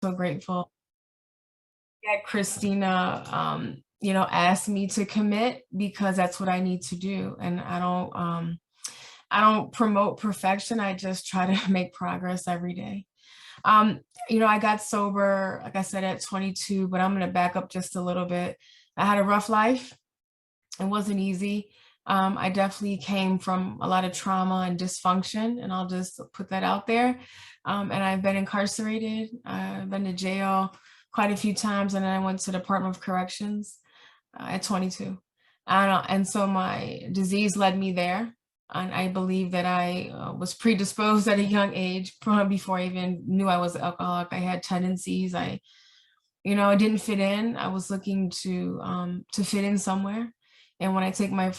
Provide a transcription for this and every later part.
So grateful that Christina, asked me to commit because that's what I need to do. And I don't promote perfection. I just try to make progress every day. Um, I got sober, like I said, at 22, but I'm going to back up just a little bit. I had a rough life. It wasn't easy. I definitely came from a lot of trauma and dysfunction, and I'll just put that out there. And I've been incarcerated. I've been to jail quite a few times, and then I went to the Department of Corrections at 22. And so my disease led me there. And I believe that I was predisposed at a young age, probably before I even knew I was an alcoholic. I had tendencies. I didn't fit in. I was looking to fit in somewhere. And when I took my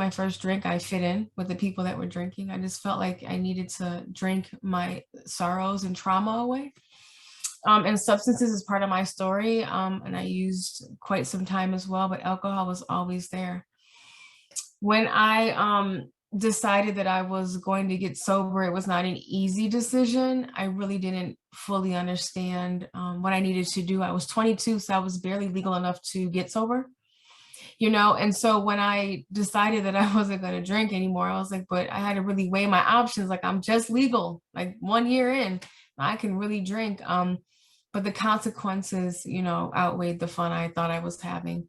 first drink, I fit in with the people that were drinking. I just felt like I needed to drink my sorrows and trauma away. And substances is part of my story. And I used quite some time as well, but alcohol was always there. When I decided that I was going to get sober, it was not an easy decision. I really didn't fully understand what I needed to do. I was 22, so I was barely legal enough to get sober, and so when I decided that I wasn't going to drink anymore, I was like, but I had to really weigh my options. Like, I'm just legal, like 1 year in, I can really drink. But the consequences, outweighed the fun I thought I was having.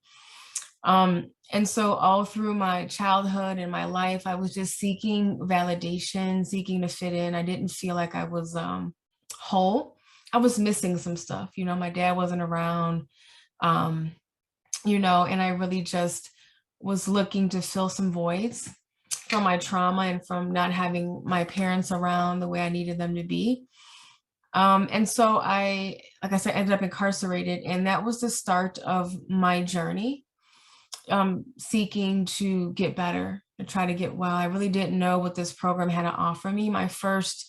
And so all through my childhood and my life, I was just seeking validation, seeking to fit in. I didn't feel like I was whole. I was missing some stuff. My dad wasn't around, um, and I really just was looking to fill some voids from my trauma and from not having my parents around the way I needed them to be. And so like I said, ended up incarcerated, and that was the start of my journey, seeking to get better and try to get well. I really didn't know what this program had to offer me. My first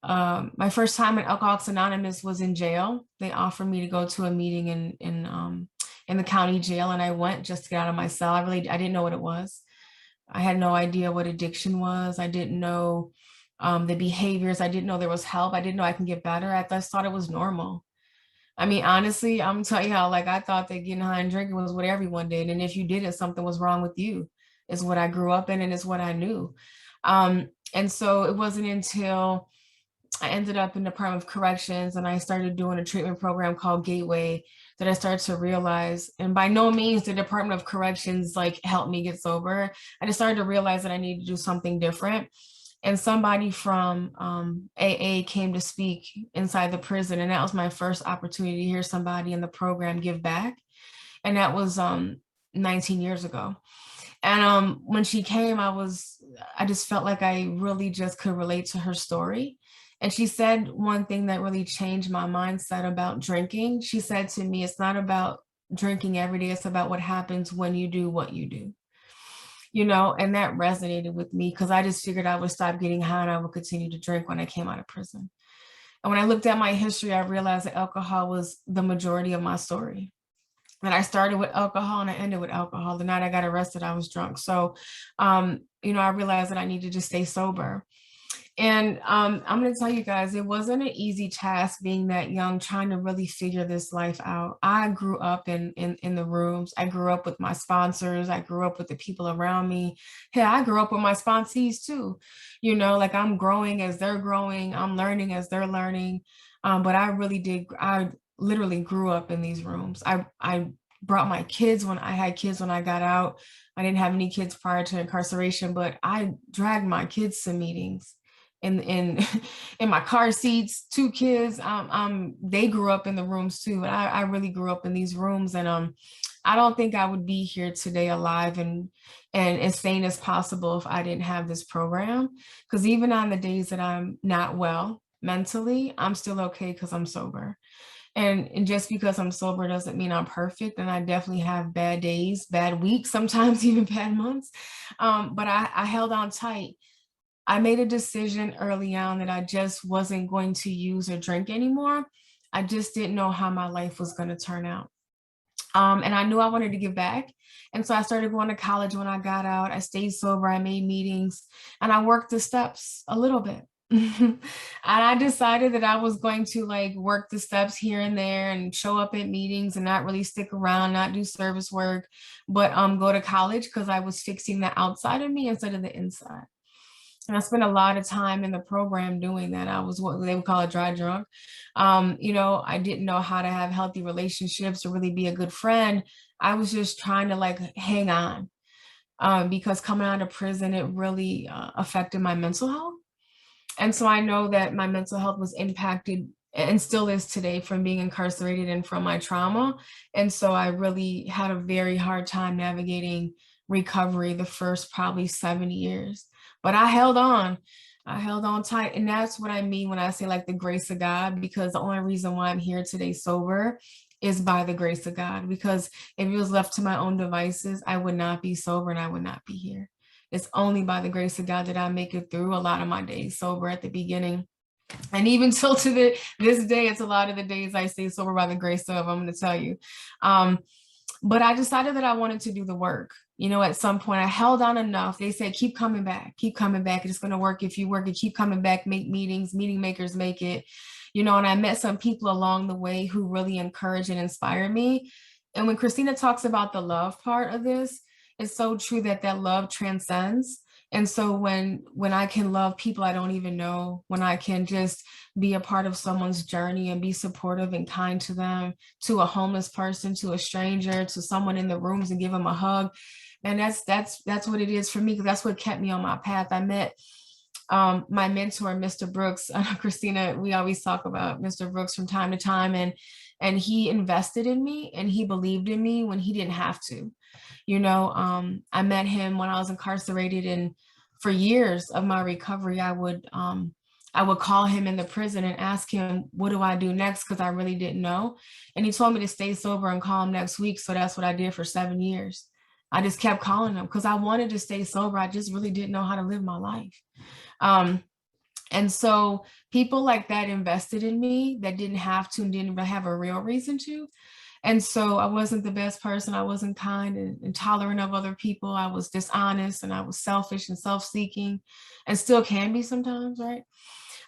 time at Alcoholics Anonymous was in jail. They offered me to go to a meeting in the county jail, and I went just to get out of my cell. I didn't know what it was. I had no idea what addiction was. I didn't know the behaviors. I didn't know there was help. I didn't know I can get better. I just thought it was normal. I mean, honestly, I'm telling you how, like, I thought that getting high and drinking was what everyone did. And if you didn't, something was wrong with you, is what I grew up in and is what I knew. And so it wasn't until I ended up in the Department of Corrections and I started doing a treatment program called Gateway that I started to realize, and by no means the Department of Corrections like helped me get sober. I just started to realize that I needed to do something different. And somebody from AA came to speak inside the prison, and that was my first opportunity to hear somebody in the program give back. And that was 19 years ago. And when she came, I just felt like I really just could relate to her story. And she said one thing that really changed my mindset about drinking. She said to me, it's not about drinking every day, it's about what happens when you do what you do. And that resonated with me because I just figured I would stop getting high and I would continue to drink when I came out of prison. And when I looked at my history, I realized that alcohol was the majority of my story. And I started with alcohol and I ended with alcohol. The night I got arrested, I was drunk. So, I realized that I needed to stay sober. And I'm going to tell you guys, it wasn't an easy task being that young, trying to really figure this life out. I grew up in the rooms. I grew up with my sponsors. I grew up with the people around me. Hey, I grew up with my sponsees too. Like, I'm growing as they're growing. I'm learning as they're learning. But I really did. I literally grew up in these rooms. I brought my kids when I had kids when I got out. I didn't have any kids prior to incarceration, but I dragged my kids to meetings in in my car seats, two kids. They grew up in the rooms too. And I really grew up in these rooms. And I don't think I would be here today alive and as sane as possible if I didn't have this program. Because even on the days that I'm not well mentally, I'm still okay because I'm sober. And just because I'm sober doesn't mean I'm perfect. And I definitely have bad days, bad weeks, sometimes even bad months. But I held on tight. I made a decision early on that I just wasn't going to use or drink anymore. I just didn't know how my life was going to turn out. And I knew I wanted to give back. And so I started going to college when I got out. I stayed sober, I made meetings, and I worked the steps a little bit. And I decided that I was going to like work the steps here and there and show up at meetings and not really stick around, not do service work, but go to college because I was fixing the outside of me instead of the inside. And I spent a lot of time in the program doing that. I was what they would call a dry drunk. I didn't know how to have healthy relationships or really be a good friend. I was just trying to like hang on, because coming out of prison, it really affected my mental health. And so I know that my mental health was impacted and still is today from being incarcerated and from my trauma. And so I really had a very hard time navigating recovery the first probably 7 years. But I held on. I held on tight. And that's what I mean when I say like the grace of God, because the only reason why I'm here today sober is by the grace of God. Because if it was left to my own devices, I would not be sober and I would not be here. It's only by the grace of God that I make it through a lot of my days sober at the beginning. And even till this day, it's a lot of the days I stay sober by the grace of, I'm going to tell you. Um, but I decided that I wanted to do the work. At some point I held on enough. They said, keep coming back, keep coming back. It's going to work if you work it, keep coming back, make meetings, meeting makers make it, and I met some people along the way who really encouraged and inspired me. And when Christina talks about the love part of this, it's so true that love transcends. And so when I can love people I don't even know, when I can just be a part of someone's journey and be supportive and kind to them, to a homeless person, to a stranger, to someone in the rooms and give them a hug. And that's what it is for me, because that's what kept me on my path. I met my mentor, Mr. Brooks. Christina, we always talk about Mr. Brooks from time to time, and he invested in me and he believed in me when he didn't have to. I met him when I was incarcerated, and for years of my recovery, I would call him in the prison and ask him, what do I do next? Because I really didn't know. And he told me to stay sober and call him next week. So that's what I did for 7 years. I just kept calling him because I wanted to stay sober. I just really didn't know how to live my life. And so people like that invested in me that didn't have to and didn't have a real reason to. And so I wasn't the best person. I wasn't kind and tolerant of other people. I was dishonest and I was selfish and self-seeking, and still can be sometimes, right?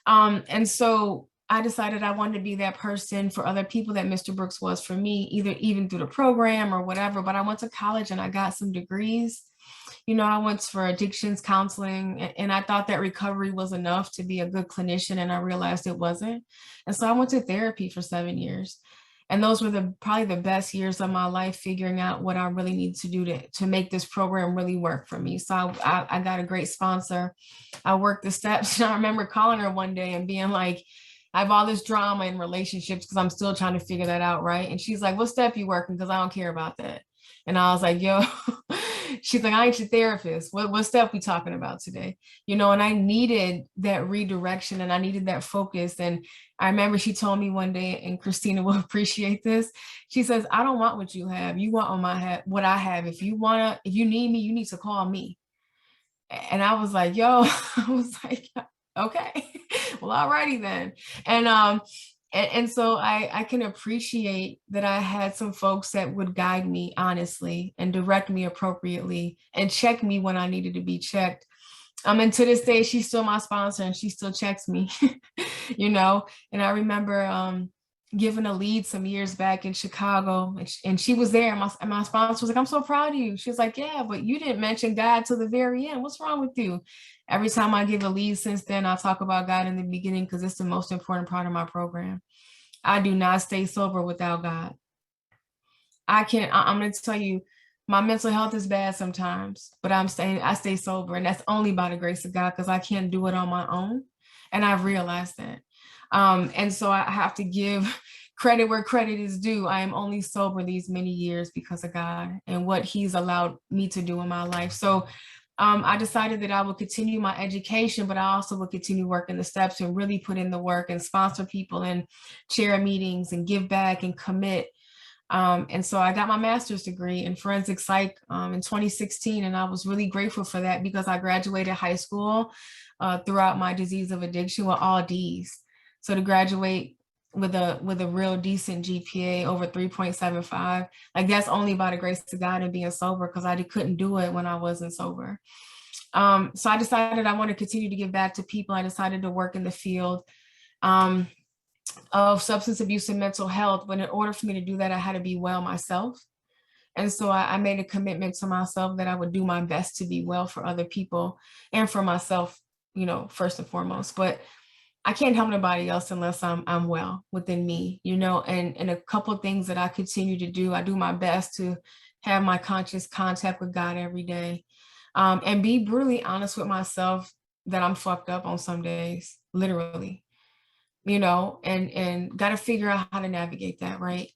And so I decided I wanted to be that person for other people that Mr. Brooks was for me, even through the program or whatever. But I went to college and I got some degrees. I went for addictions counseling, and I thought that recovery was enough to be a good clinician, and I realized it wasn't. And so I went to therapy for 7 years. And those were probably the best years of my life, figuring out what I really need to do to make this program really work for me. So I got a great sponsor. I worked the steps. And I remember calling her one day and being like, I have all this drama in relationships because I'm still trying to figure that out, right? And she's like, what step you working? Because I don't care about that. And I was like, yo, she's like, I ain't your therapist. What step we talking about today? And I needed that redirection and I needed that focus. And I remember she told me one day, and Christina will appreciate this. She says, I don't want what you have. You want what I have. If you need me, you need to call me. And I was like, yo, I was like, okay, well, alrighty then. And so I can appreciate that I had some folks that would guide me honestly and direct me appropriately and check me when I needed to be checked. And to this day, she's still my sponsor and she still checks me, and I remember giving a lead some years back in Chicago, and she was there. And my sponsor was like, I'm so proud of you. She was like, yeah, but you didn't mention God till the very end. What's wrong with you? Every time I give a lead since then, I talk about God in the beginning because it's the most important part of my program. I do not stay sober without God. I'm going to tell you, my mental health is bad sometimes, but I stay sober, and that's only by the grace of God because I can't do it on my own. And I've realized that. And so I have to give credit where credit is due. I am only sober these many years because of God and what He's allowed me to do in my life. So I decided that I would continue my education, but I also would continue working the steps and really put in the work and sponsor people and chair meetings and give back and commit. And so I got my master's degree in forensic psych in 2016. And I was really grateful for that because I graduated high school throughout my disease of addiction with all D's. So to graduate with a real decent GPA over 3.75, like that's only by the grace of God and being sober, because I couldn't do it when I wasn't sober. So I decided I want to continue to give back to people. I decided to work in the field um, of substance abuse and mental health. But in order for me to do that, I had to be well myself. And so I made a commitment to myself that I would do my best to be well for other people and for myself, first and foremost. But I can't help nobody else unless I'm well within me, and a couple of things that I continue to do. I do my best to have my conscious contact with God every day, and be brutally honest with myself that I'm fucked up on some days, literally, and got to figure out how to navigate that, right?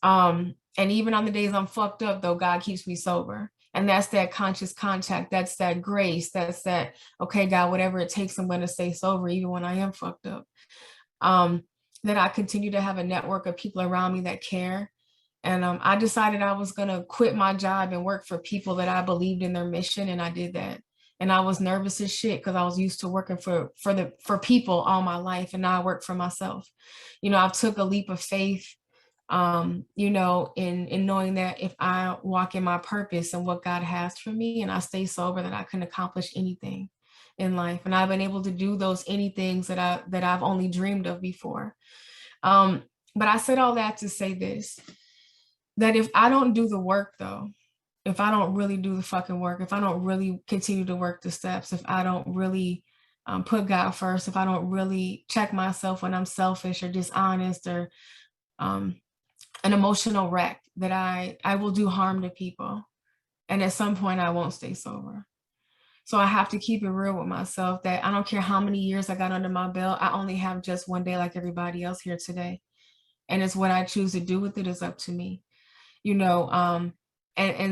And even on the days I'm fucked up, though, God keeps me sober. And that's that conscious contact. That's that grace. That's that, okay, God, whatever it takes, I'm going to stay sober, even when I am fucked up. That I continue to have a network of people around me that care. And I decided I was going to quit my job and work for people that I believed in their mission. And I did that. And I was nervous as shit because I was used to working for people all my life. And now I work for myself. I took a leap of faith, in knowing that if I walk in my purpose and what God has for me and I stay sober, that I can accomplish anything in life. And I've been able to do those anythings that I've only dreamed of before. But I said all that to say this, that if I don't do the work though, if I don't really do the fucking work, if I don't really continue to work the steps, if I don't really put God first, if I don't really check myself when I'm selfish or dishonest or an emotional wreck, that I will do harm to people. And at some point I won't stay sober. So I have to keep it real with myself that I don't care how many years I got under my belt. I only have just one day like everybody else here today. And it's what I choose to do with it is up to me, and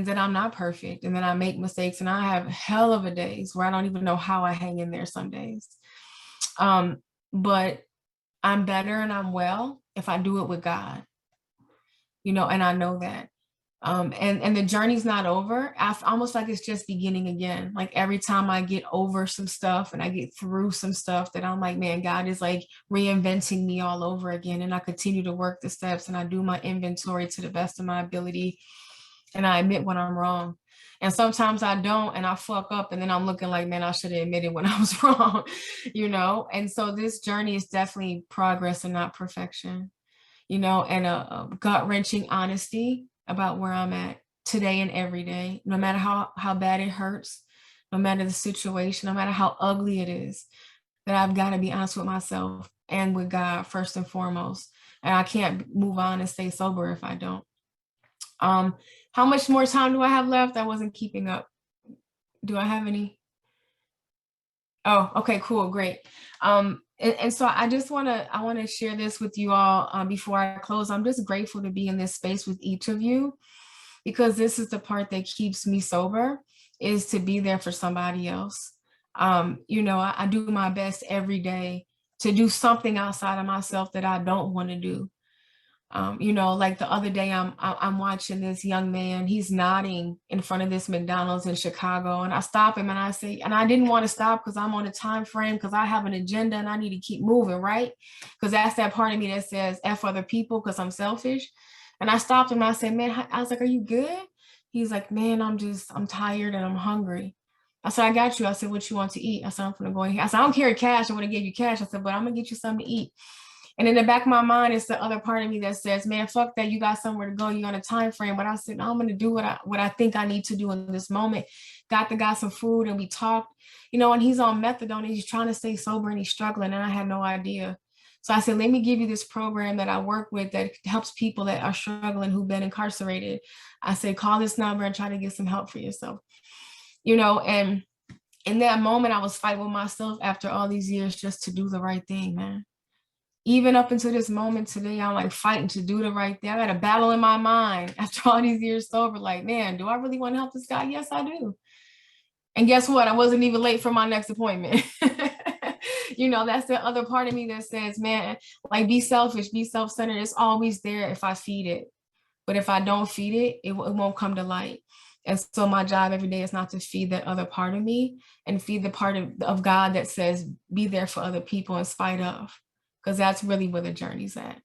that I'm not perfect and that I make mistakes and I have hell of a days where I don't even know how I hang in there some days. But I'm better and I'm well if I do it with God, and I know that. And the journey's not over. Almost like it's just beginning again. Like every time I get over some stuff and I get through some stuff, that I'm like, man, God is like reinventing me all over again. And I continue to work the steps and I do my inventory to the best of my ability. And I admit when I'm wrong. And sometimes I don't, and I fuck up, and then I'm looking like, man, I should have admitted when I was wrong, And so this journey is definitely progress and not perfection, and a gut-wrenching honesty about where I'm at today and every day, no matter how bad it hurts, no matter the situation, no matter how ugly it is, that I've got to be honest with myself and with God first and foremost. And I can't move on and stay sober if I don't. How much more time do I have left? I wasn't keeping up. Do I have any? Oh, okay, cool, great. And so I just want to share this with you all before I close. I'm just grateful to be in this space with each of you, because this is the part that keeps me sober, is to be there for somebody else. I do my best every day to do something outside of myself that I don't want to do. Like the other day, I'm watching this young man. He's nodding in front of this McDonald's in Chicago, and I stop him and I say, and I didn't want to stop because I'm on a time frame, because I have an agenda and I need to keep moving, right? Because that's that part of me that says F other people because I'm selfish. And I stopped him and I said, man, I was like, are you good? He's like, man, I'm tired and I'm hungry. I said, I got you. I said, what you want to eat? I said, I'm gonna go in here. I said, I don't carry cash. I want to give you cash. I said, but I'm gonna get you something to eat. And in the back of my mind, it's the other part of me that says, man, fuck that. You got somewhere to go. You're on a time frame. But I said, no, I'm going to do what I think I need to do in this moment. Got the guy some food and we talked, and he's on methadone and he's trying to stay sober and he's struggling. And I had no idea. So I said, let me give you this program that I work with that helps people that are struggling, who've been incarcerated. I said, call this number and try to get some help for yourself, and in that moment, I was fighting with myself after all these years just to do the right thing, man. Even up until this moment today, I'm like fighting to do the right thing. I got a battle in my mind after all these years sober. Like, man, do I really want to help this guy? Yes, I do. And guess what? I wasn't even late for my next appointment. That's the other part of me that says, man, like, be selfish, be self-centered. It's always there if I feed it. But if I don't feed it, it won't come to light. And so my job every day is not to feed that other part of me and feed the part of God that says, be there for other people in spite of. Because that's really where the journey's at.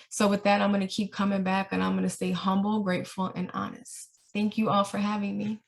So with that, I'm going to keep coming back and I'm going to stay humble, grateful, and honest. Thank you all for having me.